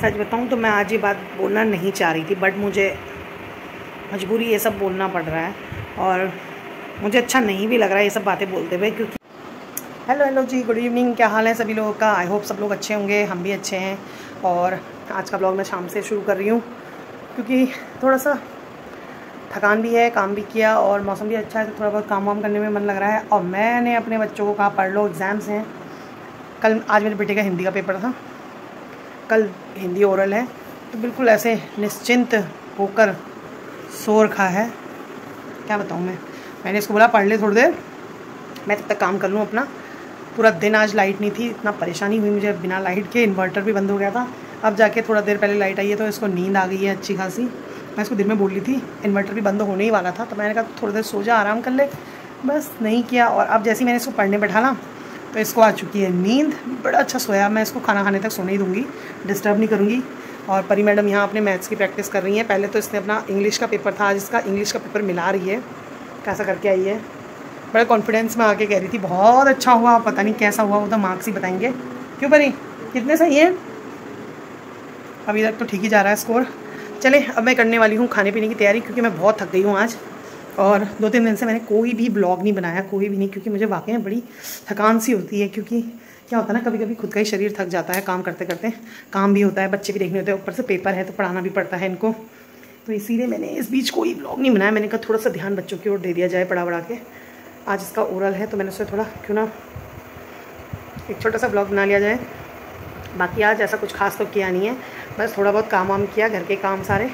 सच बताऊं तो मैं आज ये बात बोलना नहीं चाह रही थी, बट मुझे मजबूरी ये सब बोलना पड़ रहा है और मुझे अच्छा नहीं भी लग रहा है ये सब बातें बोलते हुए। क्योंकि हेलो जी, गुड इवनिंग, क्या हाल है सभी लोगों का। आई होप सब लोग अच्छे होंगे, हम भी अच्छे हैं। और आज का ब्लॉग मैं शाम से शुरू कर रही हूँ क्योंकि थोड़ा सा थकान भी है, काम भी किया और मौसम भी अच्छा है, तो थोड़ा बहुत काम वाम करने में मन लग रहा है। और मैंने अपने बच्चों को कहा पढ़ लो, एग्ज़ाम्स हैं कल। आज मेरे बेटे का हिंदी का पेपर था, कल हिंदी ओरल है, तो बिल्कुल ऐसे निश्चिंत होकर सो रखा है। क्या बताऊँ मैंने इसको बोला पढ़ ले थोड़ी देर, मैं तब तक काम कर लूँ अपना। पूरा दिन आज लाइट नहीं थी, इतना परेशानी हुई मुझे बिना लाइट के। इन्वर्टर भी बंद हो गया था, अब जाके थोड़ा देर पहले लाइट आई है तो इसको नींद आ गई है अच्छी खासी। मैं इसको दिन में बोल रही थी, इन्वर्टर भी बंद होने ही वाला था, तो मैंने कहा थोड़ी देर सो जा, आराम कर ले, बस नहीं किया। और अब जैसे ही मैंने इसको पढ़ने बैठाना तो इसको आ चुकी है नींद। बड़ा अच्छा सोया। मैं इसको खाना खाने तक सोने ही दूँगी, डिस्टर्ब नहीं करूँगी। और परी मैडम यहाँ अपने मैथ्स की प्रैक्टिस कर रही हैं। पहले तो इसने अपना इंग्लिश का पेपर था, आज इसका इंग्लिश का पेपर मिला रही है, कैसा करके आई है। बड़ा कॉन्फिडेंस में आके कह रही थी बहुत अच्छा हुआ, पता नहीं कैसा हुआ, वो तो मार्क्स ही बताएंगे। क्यों परी, कितने सही हैं? अभी तक तो ठीक ही जा रहा है स्कोर। चले अब मैं करने वाली हूँ खाने पीने की तैयारी, क्योंकि मैं बहुत थक गई हूँ आज। और 2-3 दिन से मैंने कोई भी ब्लॉग नहीं बनाया, कोई भी नहीं, क्योंकि मुझे वाकई में बड़ी थकान सी होती है। क्योंकि क्या होता है ना, कभी कभी खुद का ही शरीर थक जाता है काम करते करते। काम भी होता है, बच्चे भी देखने होते हैं, ऊपर से पेपर है तो पढ़ाना भी पड़ता है इनको, तो इसीलिए मैंने इस बीच कोई ब्लॉग नहीं बनाया। मैंने कहा थोड़ा सा ध्यान बच्चों की ओर दे दिया जाए पढ़ा के। आज इसका ओरल है तो मैंने सोचा थोड़ा क्यों ना एक छोटा सा ब्लॉग बना लिया जाए। बाकी आज ऐसा कुछ खास तो किया नहीं है, बस थोड़ा बहुत काम वाम किया, घर के काम सारे।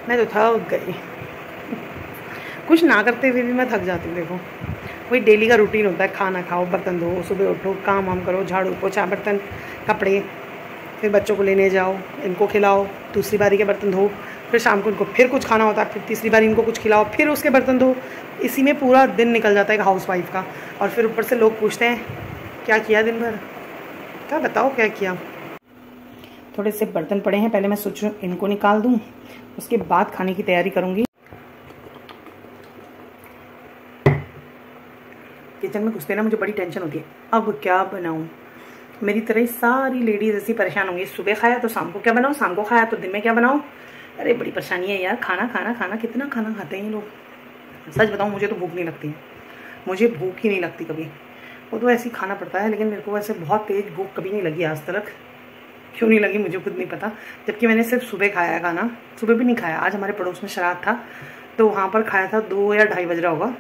मैं तो थक गई, कुछ ना करते हुए भी मैं थक जाती हूँ। देखो वही डेली का रूटीन होता है, खाना खाओ, बर्तन धो, सुबह उठो, काम वाम करो, झाड़ू पोछा, बर्तन, कपड़े, फिर बच्चों को लेने जाओ, इनको खिलाओ, दूसरी बारी के बर्तन धो, फिर शाम को इनको फिर कुछ खाना होता है, फिर तीसरी बारी इनको कुछ खिलाओ, फिर उसके बर्तन धो। इसी में पूरा दिन निकल जाता है एक हाउसवाइफ का। और फिर ऊपर से लोग पूछते हैं क्या किया दिन भर, क्या बताओ क्या किया। थोड़े से बर्तन पड़े हैं, पहले मैं सोच रही हूँ इनको निकाल दूँ, उसके बाद खाने की तैयारी करूँगी। किचन में घुसते ना मुझे बड़ी टेंशन होती है, अब क्या बनाऊँ। मेरी तरह ही सारी लेडीज ऐसी परेशान होंगी, सुबह खाया तो शाम को क्या बनाऊँ, शाम को खाया तो दिन में क्या बनाऊँ। अरे बड़ी परेशानी है यार, खाना खाना खाना, कितना खाना खाते हैं ये लोग। सच बताऊँ मुझे तो भूख नहीं लगती है, मुझे भूख ही नहीं लगती कभी। वो तो ऐसे ही खाना पड़ता है, लेकिन मेरे को वैसे बहुत तेज़ भूख कभी नहीं लगी आज तक। क्यों नहीं लगी मुझे खुद नहीं पता, जबकि मैंने सिर्फ सुबह खाया खाना। सुबह भी नहीं खाया, आज हमारे पड़ोस में श्राद्ध था तो वहाँ पर खाया था 2 या 2:30 बज रहा होगा।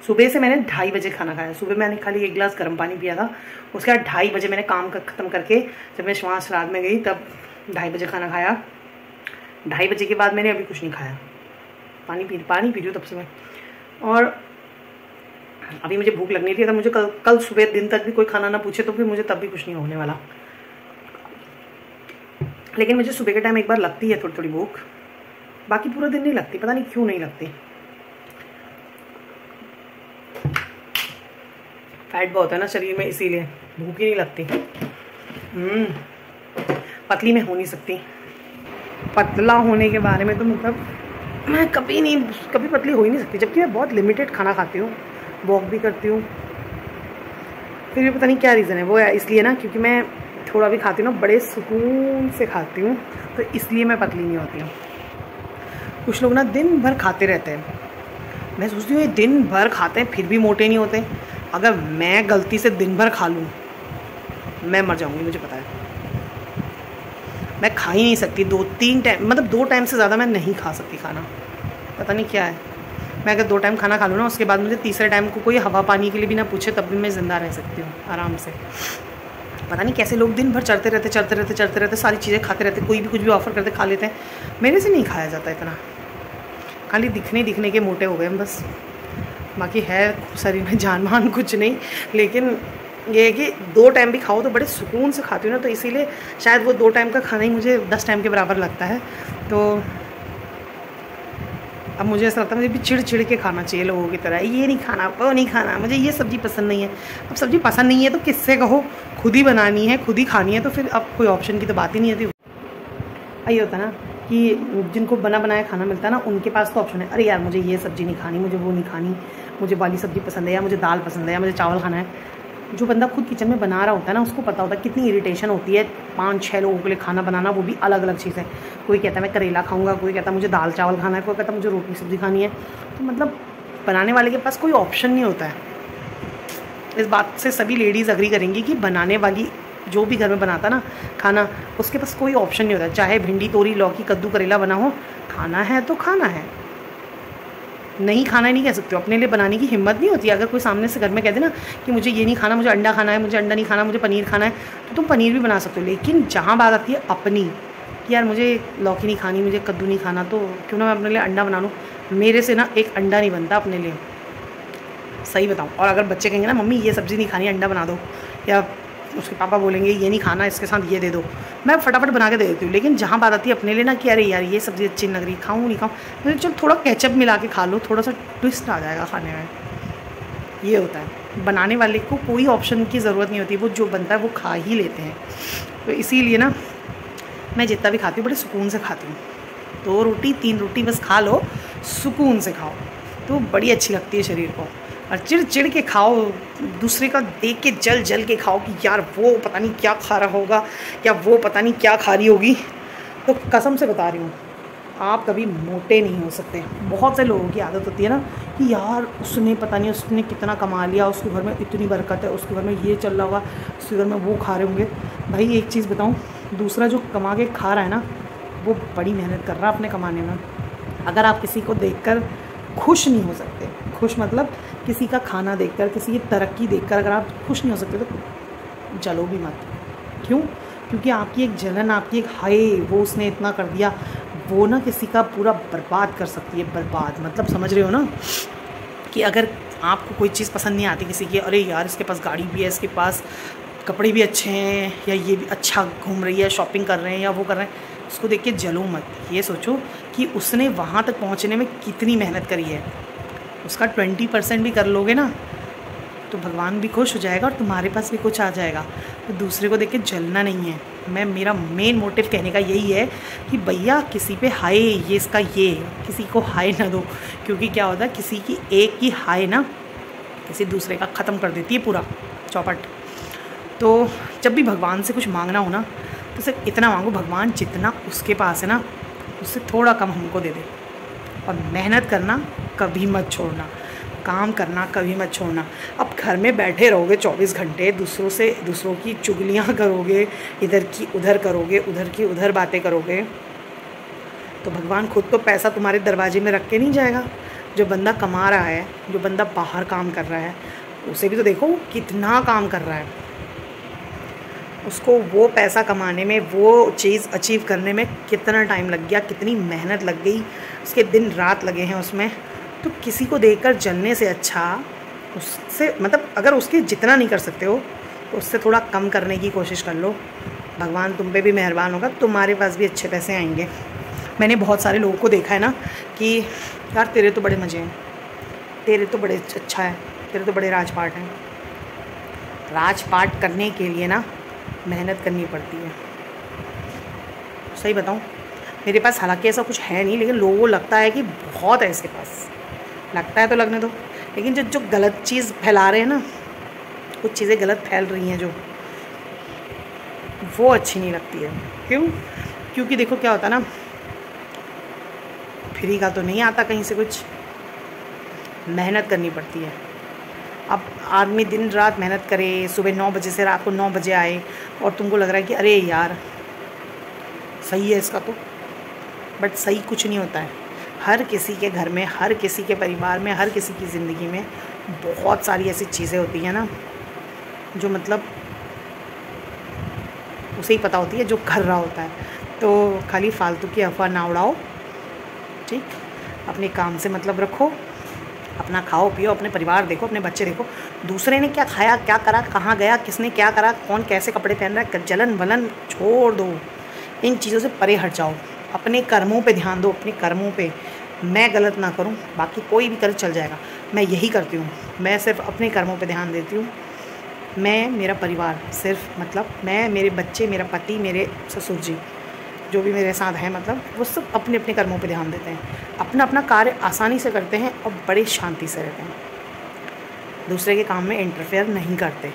सुबह से मैंने 2:30 बजे खाना खाया। सुबह मैंने खाली 1 गिलास गर्म पानी पिया था, उसके बाद 2:30 बजे मैंने काम ख़त्म करके जब मैं वहाँ श्राद्ध में गई तब 2:30 बजे खाना खाया। 2:30 बजे के बाद मैंने अभी कुछ नहीं खाया, पानी पी रही हूँ तब से मैं। और अभी मुझे भूख लगनी थी, अगर मुझे कल सुबह दिन तक भी कोई खाना ना पूछे तो फिर मुझे तब भी कुछ नहीं होने वाला। लेकिन मुझे सुबह के टाइम एक बार लगती है थोड़ी थोड़ी भूख, बाकी पूरा दिन नहीं लगती, पता नहीं क्यों नहीं लगती। फैट बहुत है ना शरीर में, इसीलिए भूख ही नहीं लगती। पतली में हो नहीं सकती। पतला होने के बारे में तो मतलब मैं कभी पतली हो ही नहीं सकती, जबकि मैं बहुत लिमिटेड खाना खाती हूँ, वॉक भी करती हूँ। फिर भी पता नहीं क्या रीज़न है, वो इसलिए ना क्योंकि मैं थोड़ा भी खाती हूँ ना, बड़े सुकून से खाती हूँ, तो इसलिए मैं पतली नहीं होती हूँ। कुछ लोग ना दिन भर खाते रहते हैं, मैं सोचती हूँ ये दिन भर खाते हैं फिर भी मोटे नहीं होते। अगर मैं गलती से दिन भर खा लूँ मैं मर जाऊँगी, मुझे पता है। मैं खा ही नहीं सकती 2-3 टाइम, मतलब 2 टाइम से ज़्यादा मैं नहीं खा सकती खाना, पता नहीं क्या है। मैं अगर 2 टाइम खाना खा लूँ ना, उसके बाद मुझे तीसरे टाइम को कोई हवा पानी के लिए भी ना पूछे तब भी मैं ज़िंदा रह सकती हूँ आराम से। पता नहीं कैसे लोग दिन भर चढ़ते रहते, सारी चीज़ें खाते रहते, कोई भी कुछ भी ऑफ़र करते खा लेते हैं। मेरे से नहीं खाया जाता इतना, खाली दिखने के मोटे हो गए हम बस, बाकी है शरीर में जान मान कुछ नहीं। लेकिन ये है कि 2 टाइम भी खाओ तो बड़े सुकून से खाती हूँ ना, तो इसीलिए शायद वो 2 टाइम का खाना ही मुझे 10 टाइम के बराबर लगता है। तो अब मुझे ऐसा लगता है मुझे भी चिड़ के खाना चाहिए लोगों की तरह, ये नहीं खाना, वो नहीं खाना, मुझे ये सब्ज़ी पसंद नहीं है। अब सब्ज़ी पसंद नहीं है तो किससे कहो, खुद ही बनानी है, खुद ही खानी है, तो फिर अब कोई ऑप्शन की तो बात ही नहीं आती। यही होता ना कि जिनको बना बनाया खाना मिलता है ना, उनके पास तो ऑप्शन है, अरे यार मुझे ये सब्ज़ी नहीं खानी, मुझे वो नहीं खानी, मुझे वाली सब्ज़ी पसंद है, या मुझे दाल पसंद है, या मुझे चावल खाना है। जो बंदा खुद किचन में बना रहा होता है ना, उसको पता होता है कितनी इरिटेशन होती है 5-6 लोगों के लिए खाना बनाना, वो भी अलग अलग चीज़ है। कोई कहता है मैं करेला खाऊंगा, कोई कहता है मुझे दाल चावल खाना है, कोई कहता है मुझे रोटी सब्ज़ी खानी है। तो मतलब बनाने वाले के पास कोई ऑप्शन नहीं होता है। इस बात से सभी लेडीज़ अग्री करेंगी कि बनाने वाली जो भी घर में बनाता ना खाना, उसके पास कोई ऑप्शन नहीं होता। चाहे भिंडी तोरी लौकी कद्दू करेला बना हो, खाना है तो खाना है, नहीं खाना नहीं कह सकते हो। अपने लिए बनाने की हिम्मत नहीं होती। अगर कोई सामने से घर में कह दे ना कि मुझे ये नहीं खाना, मुझे अंडा खाना है, मुझे अंडा नहीं खाना, मुझे पनीर खाना है, तो तुम पनीर भी बना सकते हो। लेकिन जहाँ बात आती है अपनी कि यार मुझे लौकी नहीं खानी, मुझे कद्दू नहीं खाना, तो क्यों ना मैं अपने लिए अंडा बना लूँ। मेरे से ना एक अंडा नहीं बनता अपने लिए, सही बताऊँ। और अगर बच्चे कहेंगे ना मम्मी ये सब्ज़ी नहीं खानी अंडा बना दो, या उसके पापा बोलेंगे ये नहीं खाना इसके साथ ये दे दो, मैं फटाफट बना के दे देती हूँ। लेकिन जहाँ बात आती है अपने लिए ना कि अरे यार ये सब्ज़ी अच्छी लग रही, खाऊँ नहीं खाऊँ, मुझे चल थोड़ा केचप मिला के खा लो, थोड़ा सा ट्विस्ट आ जाएगा खाने में, ये होता है। बनाने वाले को कोई ऑप्शन की ज़रूरत नहीं होती, वो जो बनता है वो खा ही लेते हैं। तो इसीलिए ना मैं जितना भी खाती हूँ बड़े सुकून से खाती हूँ। 2 रोटी 3 रोटी बस खा लो, सुकून से खाओ, तो बड़ी अच्छी लगती है शरीर को। और चिड़ के खाओ, दूसरे का देख के जल के खाओ कि यार वो पता नहीं क्या खा रहा होगा या वो पता नहीं क्या खा रही होगी। तो कसम से बता रही हूँ आप कभी मोटे नहीं हो सकते। बहुत से लोगों की आदत होती है ना कि यार उसने पता नहीं उसने कितना कमा लिया, उसके घर में इतनी बरकत है, उसके घर में ये चल रहा होगा, उसके घर में वो खा रहे होंगे। भाई एक चीज़ बताऊँ, दूसरा जो कमा के खा रहा है ना वो बड़ी मेहनत कर रहा है अपने कमाने में। अगर आप किसी को देखकर खुश नहीं हो सकते, खुश मतलब किसी का खाना देखकर, किसी की तरक्की देखकर अगर आप खुश नहीं हो सकते तो जलो भी मत। क्यों? क्योंकि आपकी एक जलन, आपकी एक हाय वो उसने इतना कर दिया, वो ना किसी का पूरा बर्बाद कर सकती है। बर्बाद मतलब समझ रहे हो ना, कि अगर आपको कोई चीज़ पसंद नहीं आती किसी की, अरे यार इसके पास गाड़ी भी है, इसके पास कपड़े भी अच्छे हैं, या ये भी अच्छा घूम रही है, शॉपिंग कर रहे हैं या वो कर रहे हैं, उसको देख के जलो मत। ये सोचो कि उसने वहाँ तक पहुँचने में कितनी मेहनत करी है। उसका 20% भी कर लोगे ना तो भगवान भी खुश हो जाएगा और तुम्हारे पास भी कुछ आ जाएगा। तो दूसरे को देख के जलना नहीं है। मेरा मेन मोटिव कहने का यही है कि भैया किसी पे हाय ये इसका ये, किसी को हाय ना दो। क्योंकि क्या होता है, किसी की एक की हाय ना किसी दूसरे का ख़त्म कर देती है पूरा चौपट। तो जब भी भगवान से कुछ मांगना हो ना तो सिर्फ इतना मांगो, भगवान जितना उसके पास है ना उससे थोड़ा कम हमको दे दे। और मेहनत करना कभी मत छोड़ना, काम करना कभी मत छोड़ना। अब घर में बैठे रहोगे 24 घंटे, दूसरों की चुगलियाँ करोगे, इधर की उधर करोगे, उधर की उधर बातें करोगे, तो भगवान खुद तो पैसा तुम्हारे दरवाजे में रख के नहीं जाएगा। जो बंदा कमा रहा है, जो बंदा बाहर काम कर रहा है, उसे भी तो देखो कितना काम कर रहा है। उसको वो पैसा कमाने में, वो चीज़ अचीव करने में कितना टाइम लग गया, कितनी मेहनत लग गई, उसके दिन रात लगे हैं उसमें। तो किसी को देखकर जलने से अच्छा उससे मतलब अगर उसके जितना नहीं कर सकते हो तो उससे थोड़ा कम करने की कोशिश कर लो। भगवान तुम पे भी मेहरबान होगा, तुम्हारे पास भी अच्छे पैसे आएंगे। मैंने बहुत सारे लोगों को देखा है ना कि यार तेरे तो बड़े मज़े हैं, तेरे तो बड़े अच्छा है, तेरे तो बड़े राजपाट हैं। राजपाट करने के लिए ना मेहनत करनी पड़ती है। सही बताऊँ, मेरे पास हालांकि ऐसा कुछ है नहीं, लेकिन लोगों को लगता है कि बहुत है इसके पास। लगता है तो लगने दो। लेकिन जो गलत चीज़ फैला रहे हैं ना, कुछ चीज़ें गलत फैल रही हैं जो, वो अच्छी नहीं लगती है। क्यों? क्योंकि देखो क्या होता है ना, फ्री का तो नहीं आता कहीं से कुछ, मेहनत करनी पड़ती है। अब आदमी दिन रात मेहनत करे, सुबह 9 बजे से रात को 9 बजे आए, और तुमको लग रहा है कि अरे यार सही है इसका तो, बट सही कुछ नहीं होता है। हर किसी के घर में, हर किसी के परिवार में, हर किसी की ज़िंदगी में बहुत सारी ऐसी चीज़ें होती हैं ना जो मतलब उसे ही पता होती है जो कर रहा होता है। तो खाली फालतू की अफवाह ना उड़ाओ, ठीक? अपने काम से मतलब रखो, अपना खाओ पियो, अपने परिवार देखो, अपने बच्चे देखो। दूसरे ने क्या खाया, क्या करा, कहाँ गया, किसने क्या करा, कौन कैसे कपड़े पहन रहा है, जलन वलन छोड़ दो। इन चीज़ों से परे हट जाओ, अपने कर्मों पे ध्यान दो, अपने कर्मों पे। मैं गलत ना करूं, बाकी कोई भी करे चल जाएगा, मैं यही करती हूँ। मैं सिर्फ अपने कर्मों पे ध्यान देती हूँ। मैं, मेरा परिवार, सिर्फ मतलब मैं, मेरे बच्चे, मेरा पति, मेरे ससुर जी जो भी मेरे साथ हैं, मतलब वो सब अपने अपने कर्मों पे ध्यान देते हैं, अपना अपना कार्य आसानी से करते हैं और बड़ी शांति से रहते हैं, दूसरे के काम में इंटरफेयर नहीं करते।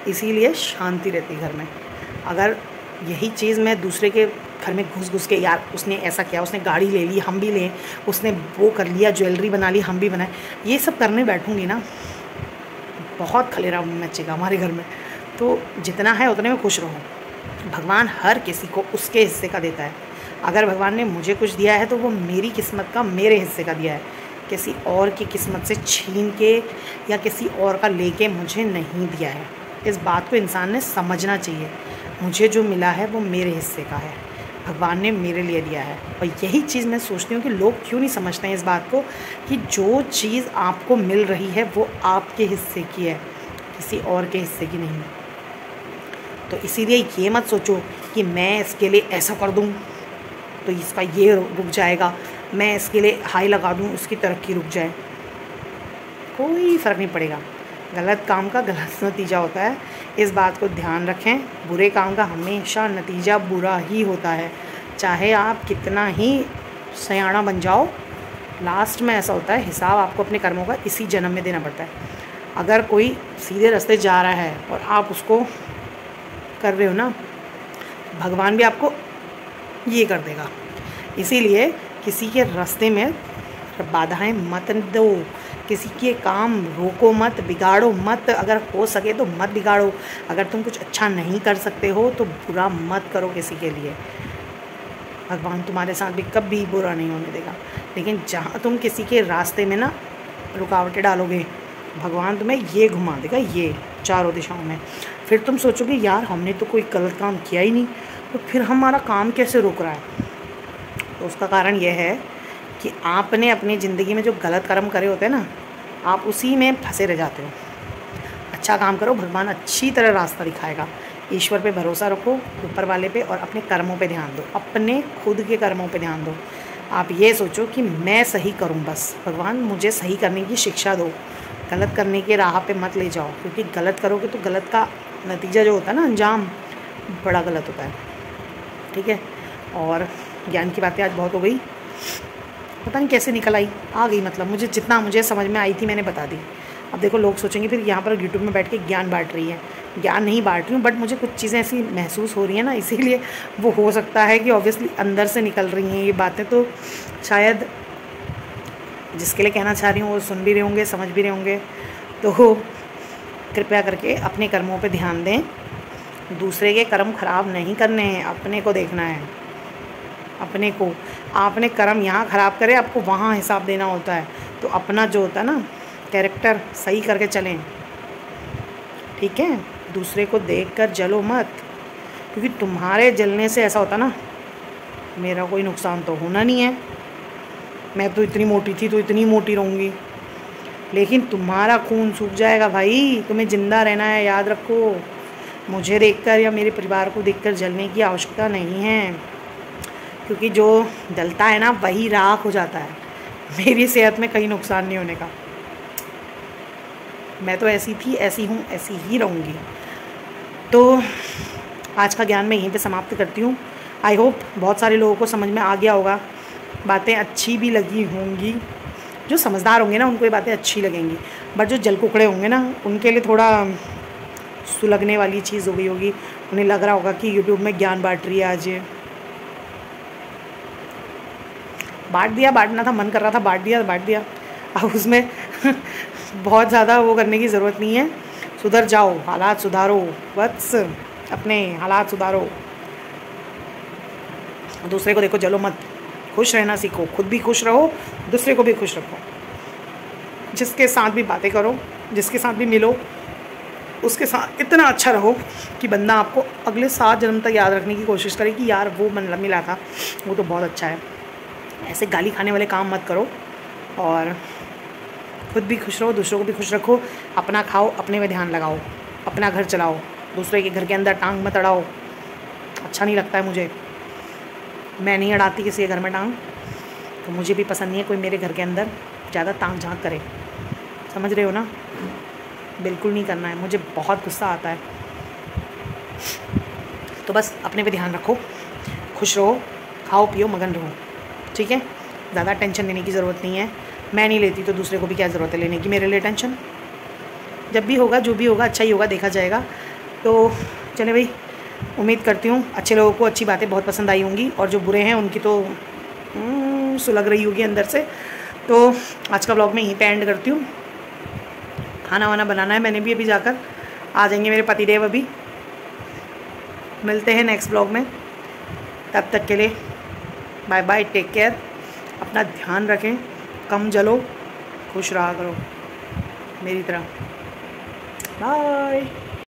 इसीलिए शांति रहती घर में। अगर यही चीज़ मैं दूसरे के घर में घुस घुस के, यार उसने ऐसा किया, उसने गाड़ी ले ली हम भी लें, उसने वो कर लिया, ज्वेलरी बना ली हम भी बनाए, ये सब करने बैठूँगी ना, बहुत खलेरा मचेगा हमारे घर में। तो जितना है उतने में खुश रहो। भगवान हर किसी को उसके हिस्से का देता है। अगर भगवान ने मुझे कुछ दिया है तो वो मेरी किस्मत का, मेरे हिस्से का दिया है, किसी और की किस्मत से छीन के या किसी और का लेके मुझे नहीं दिया है। इस बात को इंसान ने समझना चाहिए। मुझे जो मिला है वो मेरे हिस्से का है, भगवान ने मेरे लिए दिया है। और यही चीज़ मैं सोचती हूँ कि लोग क्यों नहीं समझते हैं इस बात को कि जो चीज़ आपको मिल रही है वो आपके हिस्से की है, किसी और के हिस्से की नहीं। तो इसीलिए ये मत सोचो कि मैं इसके लिए ऐसा कर दूँ तो इसका ये रुक जाएगा, मैं इसके लिए हाई लगा दूँ उसकी तरक्की रुक जाए, कोई फ़र्क नहीं पड़ेगा। गलत काम का गलत नतीजा होता है, इस बात को ध्यान रखें। बुरे काम का हमेशा नतीजा बुरा ही होता है, चाहे आप कितना ही सयाना बन जाओ, लास्ट में ऐसा होता है, हिसाब आपको अपने कर्मों का इसी जन्म में देना पड़ता है। अगर कोई सीधे रास्ते जा रहा है और आप उसको कर रहे हो ना, भगवान भी आपको ये कर देगा। इसीलिए किसी के रास्ते में बाधाएं मत दो, किसी के काम रोको मत, बिगाड़ो मत। अगर हो सके तो मत बिगाड़ो। अगर तुम कुछ अच्छा नहीं कर सकते हो तो बुरा मत करो किसी के लिए। भगवान तुम्हारे साथ भी कभी बुरा नहीं होने देगा। लेकिन जहाँ तुम किसी के रास्ते में ना रुकावटें डालोगे, भगवान तुम्हें ये घुमा देगा, ये चारों दिशाओं में। फिर तुम सोचोगे यार हमने तो कोई गलत काम किया ही नहीं, तो फिर हमारा काम कैसे रुक रहा है? तो उसका कारण यह है कि आपने अपनी ज़िंदगी में जो गलत कर्म करे होते हैं ना, आप उसी में फंसे रह जाते हो। अच्छा काम करो, भगवान अच्छी तरह रास्ता दिखाएगा। ईश्वर पे भरोसा रखो, ऊपर वाले पे, और अपने कर्मों पे ध्यान दो, अपने खुद के कर्मों पे ध्यान दो। आप ये सोचो कि मैं सही करूं, बस भगवान मुझे सही करने की शिक्षा दो, गलत करने के राह पे मत ले जाओ। क्योंकि गलत करोगे तो गलत का नतीजा जो होता है ना, अंजाम बड़ा गलत होता है। ठीक है, और ज्ञान की बातें आज बहुत हो गई, पता नहीं कैसे निकल आई, आ गई, मतलब जितना मुझे समझ में आई थी मैंने बता दी। अब देखो लोग सोचेंगे फिर यहाँ पर यूट्यूब में बैठ के ज्ञान बांट रही है। ज्ञान नहीं बांट रही हूँ, बट मुझे कुछ चीज़ें ऐसी महसूस हो रही हैं ना, इसीलिए वो हो सकता है कि ऑब्वियसली अंदर से निकल रही हैं ये बातें। तो शायद जिसके लिए कहना चाह रही हूँ वो सुन भी रहे होंगे, समझ भी रहे होंगे। तो कृपया करके अपने कर्मों पे ध्यान दें। दूसरे के कर्म ख़राब नहीं करने हैं, अपने को देखना है। अपने को, आपने कर्म यहाँ ख़राब करे, आपको वहाँ हिसाब देना होता है। तो अपना जो होता है ना कैरेक्टर सही करके चलें, ठीक है। दूसरे को देखकर जलो मत, क्योंकि तुम्हारे जलने से ऐसा होता ना, मेरा कोई नुकसान तो होना नहीं है, मैं तो इतनी मोटी थी तो इतनी मोटी रहूँगी, लेकिन तुम्हारा खून सूख जाएगा भाई। तुम्हें ज़िंदा रहना है, याद रखो। मुझे देखकर या मेरे परिवार को देखकर जलने की आवश्यकता नहीं है, क्योंकि जो जलता है ना वही राख हो जाता है। मेरी सेहत में कहीं नुकसान नहीं होने का। मैं तो ऐसी थी, ऐसी हूँ, ऐसी ही रहूँगी। तो आज का ज्ञान मैं यहीं पे समाप्त करती हूँ। आई होप बहुत सारे लोगों को समझ में आ गया होगा, बातें अच्छी भी लगी होंगी। जो समझदार होंगे ना उनको ये बातें अच्छी लगेंगी, बट जो जल कुकड़े होंगे ना उनके लिए थोड़ा सुलगने वाली चीज़ हो गई होगी। उन्हें लग रहा होगा कि यूट्यूब में ज्ञान बांट रही है आज ये। बांट दिया, बांटना था, मन कर रहा था, बांट दिया तो बांट दिया। अब उसमें बहुत ज़्यादा वो करने की ज़रूरत नहीं है। सुधर जाओ, हालात सुधारो, बस अपने हालात सुधारो। दूसरे को देखो, जलो मत, खुश रहना सीखो, खुद भी खुश रहो, दूसरे को भी खुश रखो। जिसके साथ भी बातें करो, जिसके साथ भी मिलो, उसके साथ इतना अच्छा रहो कि बंदा आपको अगले 7 जन्म तक याद रखने की कोशिश करे कि यार वो मतलब मिला था, वो तो बहुत अच्छा है। ऐसे गाली खाने वाले काम मत करो, और खुद भी खुश रहो, दूसरों को भी खुश रखो। अपना खाओ, अपने में ध्यान लगाओ, अपना घर चलाओ, दूसरे के घर के अंदर टांग मत अड़ाओ। अच्छा नहीं लगता है मुझे, मैं नहीं अड़ाती किसी के घर में टांग, तो मुझे भी पसंद नहीं है कोई मेरे घर के अंदर ज़्यादा टांग झाँक करे। समझ रहे हो ना? बिल्कुल नहीं करना है, मुझे बहुत गुस्सा आता है। तो बस अपने पे ध्यान रखो, खुश रहो, खाओ पियो, मगन रहो, ठीक है। ज़्यादा टेंशन लेने की ज़रूरत नहीं है। मैं नहीं लेती तो दूसरे को भी क्या ज़रूरत है लेने की मेरे लिए टेंशन। जब भी होगा, जो भी होगा, अच्छा ही होगा, देखा जाएगा। तो चले भाई, उम्मीद करती हूँ अच्छे लोगों को अच्छी बातें बहुत पसंद आई होंगी, और जो बुरे हैं उनकी तो सुलग रही होगी अंदर से। तो आज का ब्लॉग मैं यहीं पे एंड करती हूँ। खाना वाना बनाना है मैंने भी, अभी जाकर आ जाएंगे मेरे पतिदेव। अभी मिलते हैं नेक्स्ट ब्लॉग में, तब तक के लिए बाय बाय, टेक केयर, अपना ध्यान रखें, कम जलो, खुश रहा करो मेरी तरह। बाय।